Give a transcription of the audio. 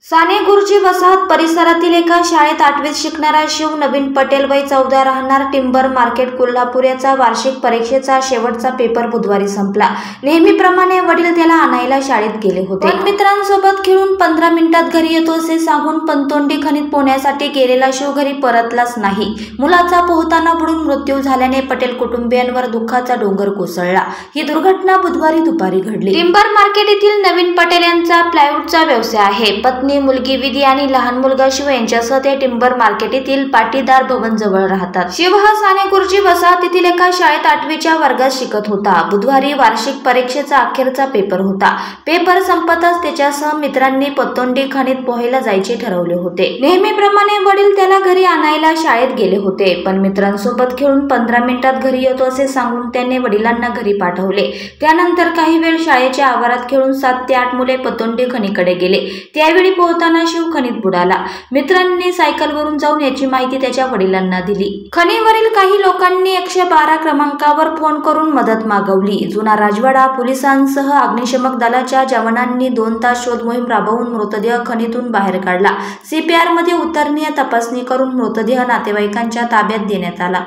साने गुरुजी वसाहत परिसरातील एका शाळेत 8वीत शिकणारा शिव नवीन पटेल वय 14 राहणार टिंबर मार्केट कोल्हापूर याचा वार्षिक परीक्षेचा शेवटचा पेपर बुधवारी संपला। नेहमीप्रमाणे वडील त्याला आणायला शाळेत गेले होते, पण मित्रांसोबत खेळून 15 मिनिटात घरी येतो असे सांगून पनतोंडी खणीत पोहण्यासाठी गेलेला शिव घरी परतलाच नाही। मुलाचा पोहताना बुडून मृत्यू झाल्याने पटेल कुटुंबियांवर दुःखाचा डोंगर कोसळला। ही दुर्घटना बुधवारी दुपारी घडली। टिंबर मार्केट येथील नवीन पटेल यांचा प्लायवूडचा व्यवसाय आहे। पत्नी, मुलगी विधी आणि लहान मुलगा शिव यांच्यासह ते टिंबर मार्केट येथील पाटीदार भवन जवळ राहतात। शिव हा साने गुरुजी वसाहत येथील एका शाळेत 8वीच्या वर्गात शिकत होता। बुधवारी वार्षिक परीक्षेचा अखेरचा पेपर होता। पेपर संपताच त्याच्यासह मित्रांनी पतोंडी खणीत पोहायला जायचे ठरवले होते। नेहमीप्रमाणे वडील त्याला घरी आणायला शाळेत गेले होते, पण मित्रांसोबत खेळून 15 मिनिटात घरी येतो असे सांगून त्याने वडिलांना घरी पाठवले। त्यानंतर काही वेळ शाळेच्या आवारात खेळून 7 ते 8 मुले पतोंडी खणीकडे गेले। त्यावेळी पोहताना शिव खणीत बुडाला। मित्रांनी सायकलवरून जाऊन याची माहिती त्याच्या वडिलांना दिली। खणीवरील काही लोकांनी 112 क्रमांकावर फोन करून मदत मागवली। जुना राजवाडा पोलिसांसह अग्निशमक दलाच्या जवानांनी 2 तास शोध मोहीम राबवून मृतदेह खणीतून बाहेर काढला। CPR मध्ये उतरणी तपासणी करून मृतदेह नातेवाईकांच्या ताब्यात देण्यात आला।